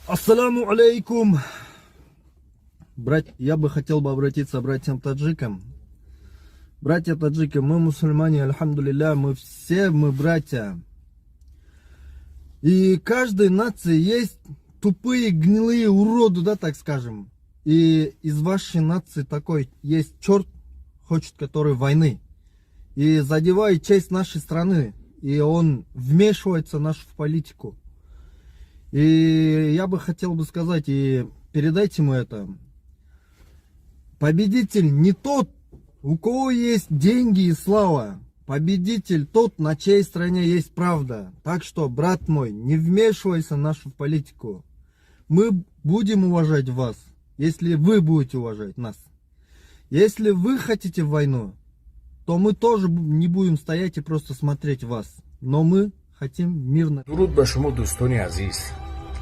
Ассаламу алейкум. Я бы хотел обратиться к братьям таджикам. Братья таджики, мы мусульмане, альхамдулилля, мы братья. И каждой нации есть тупые, гнилые уроды, да, так скажем. И из вашей нации такой есть черт, хочет который войны. И задевает честь нашей страны. И он вмешивается в нашу политику. И я бы хотел бы сказать, и передайте ему это. Победитель не тот, у кого есть деньги и слава. Победитель тот, на чьей стороне есть правда. Так что, брат мой, не вмешивайся в нашу политику. Мы будем уважать вас, если вы будете уважать нас. Если вы хотите войну, то мы тоже не будем стоять и просто смотреть вас. Но мы хотим мирно. درود به شما دوستان عزیز.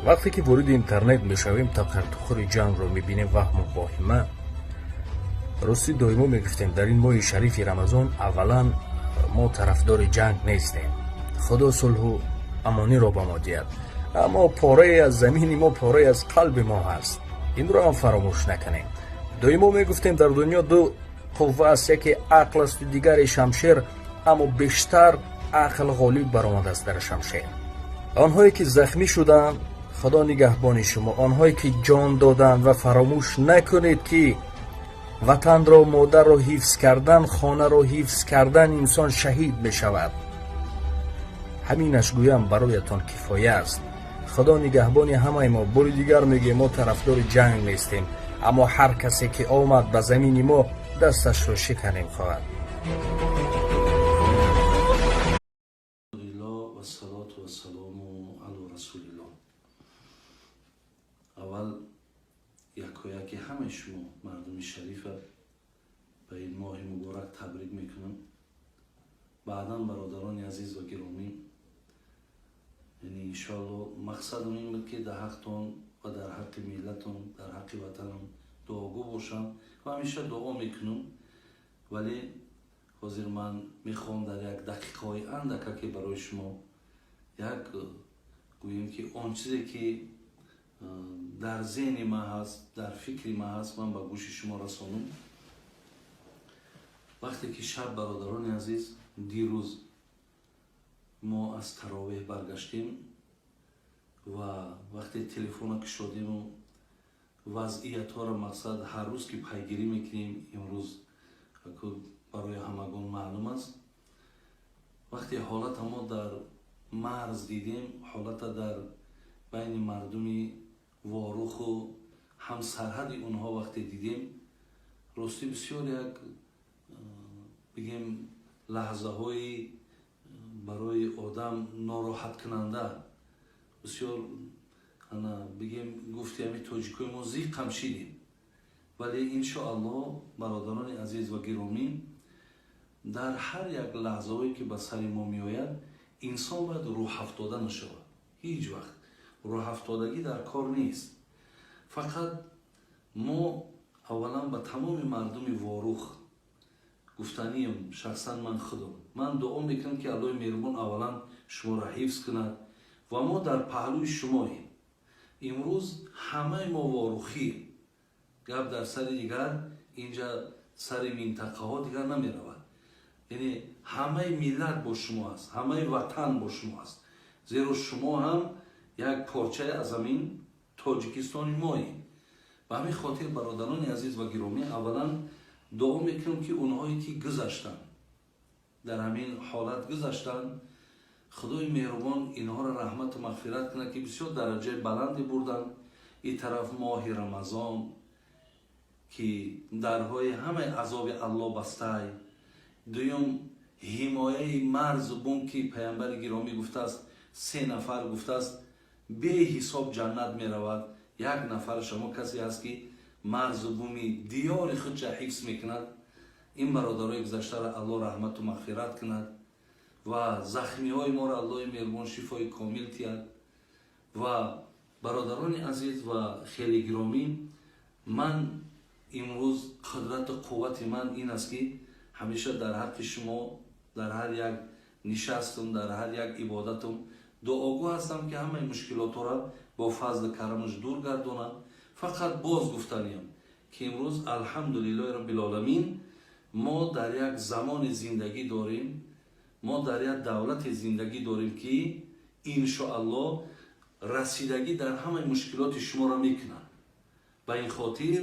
وقتی که وارد اینترنت میشویم تا کارتخور جنگ رو میبینیم وهم و واهمه راستی دائما میگفتیم در این ماه شریف رمضان اولا ما طرفدار جنگ نیستیم. خدا صلح و امانی را به ما دهد. اما پاره از زمین ما پاره از قلب ما هست. این رو هم فراموش نکنیم. دائما میگفتیم در دنیا دو قوه است، یکی عقل است و دیگری شمشیر، اما بیشتر عقل غالب برآمده است در شمشیر. آنهایی که زخمی شدند خدا نگهبان شما، آنهایی که جان دادند و فراموش نکنید که وطن را، مادر را حفظ کردن، خانه را حفظ کردن انسان شهید می شود. همینش گویم برایتان کفایه است. خدا نگهبان همه ما. بار دیگر میگه ما طرفدار جنگ نیستیم، اما هر کسی که آمد به زمین ما دستش را شکنیم خواهد. اول یکی همه شما مردم شریف به این ماه مبارک تبریک میکنم. بعدا برادران عزیز و گرامی، یعنی انشاءالله مقصد این بود که در حقتون و در حق ملتون، در حق وطنم دعاگو باشم و همیشه دعا میکنم. ولی حاضر من میخوام در یک دقیقه های اندک که برای شما یک گوییم که آن چیزی که در ذهن ما هست، در فکر ما هست، من به گوش شما رسانم. وقتی که شب برادران عزیز دیروز ما از تراویح برگشتیم و وقتی تلفن که شدیم و وضعیت ها را مقصد هر روز که پیگیری میکنیم، امروز برای همگان معلوم است. وقتی حالت ما در مرز دیدیم، حالت در بین مردمی واروخ و هم سرحد اونها وقتی دیدیم، راستی بسیار یک بگیم لحظه های برای آدم ناراحت کننده، بسیار بگیم گفتی همی تاجیکای ما زیق هم شیدیم. ولی انشاءالله برادران عزیز و گرامی، در هر یک لحظه هایی که به سر ما می آید انسان باید روح افتاده نشود. هیچ وقت روح افتادگی در کار نیست. فقط ما اولا به تمام مردم واروخ گفتنیم، شخصا من خودم، من دعا میکنم که الله مهربان اولا شما را حفظ کند و ما در پهلوی شماییم. امروز همه ما واروخی، گپ در سر دیگر اینجا سر منطقه ها دیگر نمی رود. یعنی همه ملت با شما است، همه وطن با شما است، زیرا شما هم یک پارچه از زمین تاجیکستان ماییم. به همین خاطر برادران عزیز و گرامی، اولا دعا میکنم که اونهایی که گذشتن، در همین حالت گذشتن، خدای مهربان اینها را رحمت و مغفرت کنه که بسیار درجه بلندی بردن. این طرف ماه رمضان که درهای همه عذاب الله بسته. دویم حمایه مرز و بوم که پیامبر گرامی گفته است 3 نفر گفته است به حساب جنت می رود. یک نفر شما کسی هست که مرز و بومی دیار خود را حفظ میکند. این برادرای گذشته را الله رحمت و مغفرت کند و زخمی های ما را الله مهربان شفای کامل تید. و برادران عزیز و خیلی گرامی، من امروز قدرت و قوت من این است که همیشه در حق شما در هر یک نشستم، در هر یک عبادتم дуогӯ ҳастам ки ҳамаи мушкилотро бо фазли карамаш дур гардонад. фақат боз гуфтанем ки имрӯз алҳамдулиллоҳи роббилоламин мо дар як замони зиндагӣ дорем, мо дар як давлате зиндагӣ дорем ки иншоаллоҳ расидагӣ дар ҳамаи мушкилоти шуморо мекунад. ба ин хотир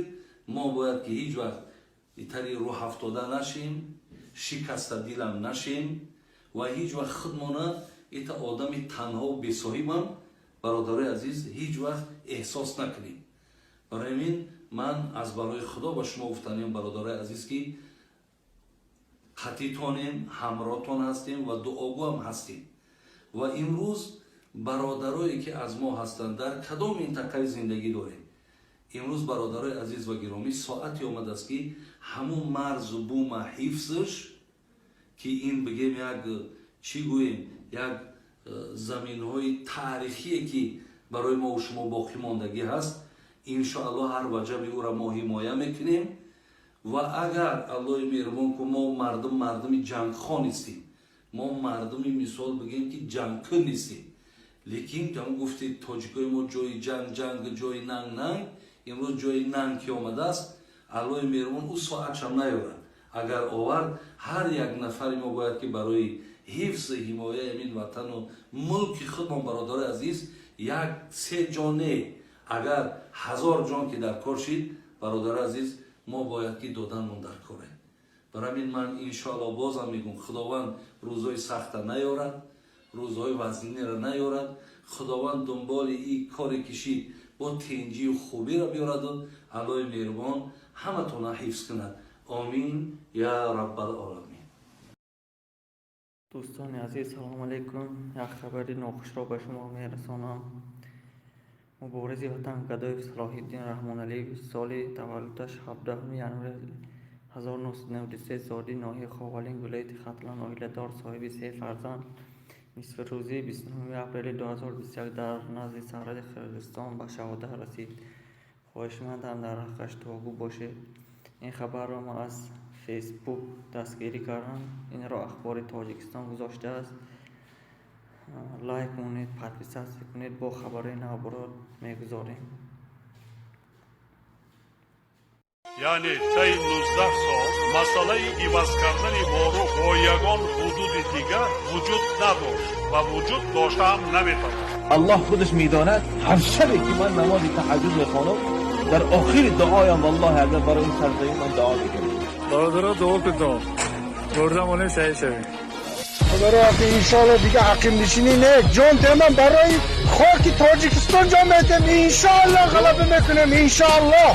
мо бояд ки ҳеҷ вақт итари рӯҳафтода нашем, шикаста дилам нашем ва ҳеҷ вақт худмона ита одами танҳо бесоҳибам бародарои азиз ҳеҷ вақт эҳсос накунем. барои ҳамин ман аз барои худо ба шумо гуфтанем бародарои азиз ки қатитонем, ҳамроҳтон ҳастем ва дуогӯам ҳастем. ва имрӯз бародарое ки аз мо ҳастанд дар кадом минтақаи зиндагӣ дорем. имрӯз бародарои азиз ва гиромӣ соати омадааст ки ҳамун марзу бума ҳифзш ки ин бигем як чӣ гӯем як заминҳои таърихие ки барои мо шумо боқӣ мондагӣ ҳаст. иншоаллоҳ ҳар ваҷаби ӯро мо ҳимоя мекунем ва агар аллоҳи меҳрубон ку мо мардуми ҷангхон нестем, мо мардуми мисол бигем ки ҷангкун нестем, лекин ҷам гуфтед тоҷикои мо ҷои ҷанг ҷои нанг имрӯз ҷои нанг ки омадааст, аллоҳи меҳрубон ӯ соатшам наёрад. агар овард ҳар як нафари мо бояд ки барои ҳифзи ҳимояи амин ватану мулки худмон бародарои азиз як се ҷон не агар 1000 ҷон ки дар кор шид бародарои азиз мо бояд ки доданмон дар коре. барои ҳамин ман иншоаллоҳ бозам мегӯм худованд рӯзҳои сахта наёрад, рӯзҳои вазнинеро наёрад. худованд дунболи ин коре кишид бо тинҷию хубиро биёраду аллоҳи меҳрубон ҳаматона ҳифз кунад. آمین یا رب العالمین. دوستان عزیز سلام علیکم. یک خبری ناخوش را به شما میرسانم. مبارز وطن گدای صلاح الدین رحمانی سال تولدش 17 ژانویه 1993 زادی ناحیه خاولین ولایت ختلان عائله‌دار صاحب 3 فرزند نصف روزی 29 اپریل 2021 در نزد سرحد کیرگیزستان به شهادت رسید. خواهشمندم در حقش دعاگو باشید. این خبر را ما از فیسبوک دستگیری کردم. این را اخبار تاجیکستان گذاشته است. لایک کنید، پادکست کنید، با خبرهای نوبرات میگذاریم. یعنی طی 19 سال مسئله عوض کردن واروح با یگان حدود دیگر وجود نداشت و وجود داشته هم نمیتواند. الله خودش میداند هر شبی که من نماز تهجد میخوانم در آخر دعایم والله اگر برای این سرزمین من دعا میکنم. برادرها دعا کنید بردم اون صحیح شوید. برای که انشالله دیگه حقیم نشینی نه جان تمام برای خاک تاجیکستان جا میتیم. انشالله غلبه میکنیم. انشالله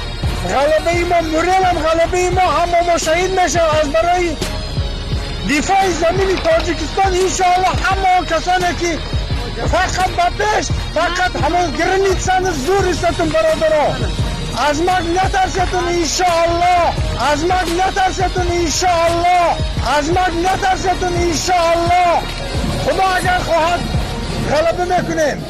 غلبه ما مریم، غلبه ما همه ما شهید میشه از برای دفاع زمین تاجیکستان. انشالله همه کسانی که فقط به پیش فقط همون گرنیتسان زور استتون برادرها از مرگ نترستون. انشالله از مرگ نترستون. انشالله از مرگ نترستون. انشالله خدا اگر خواهد غلبه میکنیم.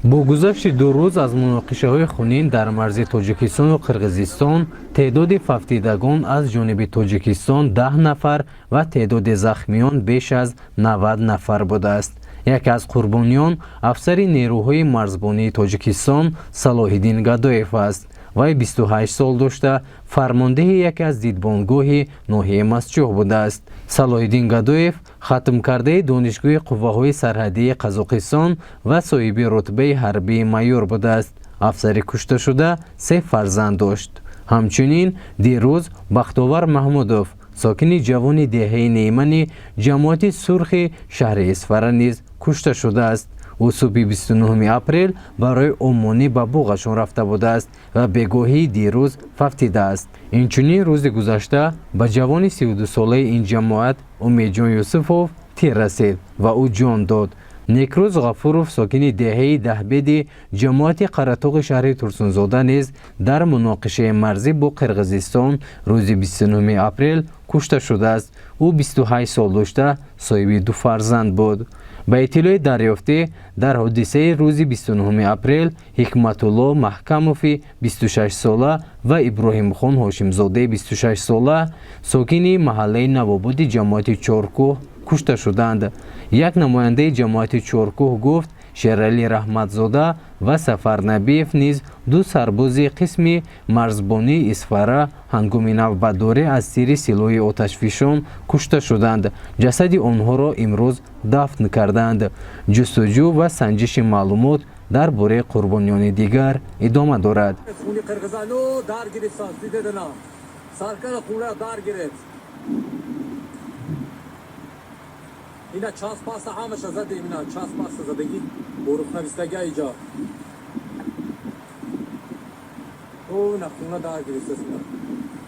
با گذشت 2 روز از مناقشه‌های خونین در مرز تاجیکستان و قرقیزستان، تعداد ففتیدگان از جانب تاجیکستان 10 نفر و تعداد زخمیان بیش از 90 نفر بوده است. یکی از قربانیان افسر نیروهای مرزبانی تاجیکستان صلاح الدین گدایف است. وی 28 سال داشته فرمانده یکی از دیدبانگاه ناحیه مسجوح بوده است. صلاح الدین گدایف ختم کرده دانشگاه قوه‌های سرحدی قزاقستان و صاحب رتبه حربی مایور بوده است. افسر کشته شده 3 فرزند داشت. همچنین دیروز بختاور محمودوف ساکن جوان دهه نیمن جماعت سرخ شهر اصفهان نیز کشته شده است. او صبح 29 اپریل برای عمانی به بوغشان رفته بوده است و بگاهی دیروز ففتیده است. اینچنین روز گذشته به جوان 32 ساله این جماعت امیدجان یوسفوف تیر رسید و او جان داد. نیکروز غفوروف ساکن دهه دهبید جماعت قراتوق شهر ترسونزاده نیز در مناقشه مرزی با قرقیزستان روز 29 اپریل کشته شده است. او 28 سال داشته صاحب 2 فرزند بود. ба иттилои дарёфтӣ дар ҳодисаи рӯзи 29 апрел ҳикматулло маҳкамови 26 сола ва иброҳимхон ҳошимзодаи 26 сола сокини маҳаллаи навободи ҷамоати чоркӯҳ кушта шуданд. Як намояндаи ҷамоати чоркӯҳ гуфт Шералӣ Раҳматзода ва Сафарнабиев низ ду сарбози қисми марзбонии Исфара ҳангоми навбатдорӣ аз зири силоҳи оташфишон кушта шуданд. Ҷасади онҳоро имрӯз дафн карданд. ҷустуҷӯ ва санҷиши маълумот дар бораи қурбониёни дигар идома дорад. اینا چاس پاس همش زده اینا چاس پاس زدگی بروخ نویسدگی اینجا او نخونه دار گریسته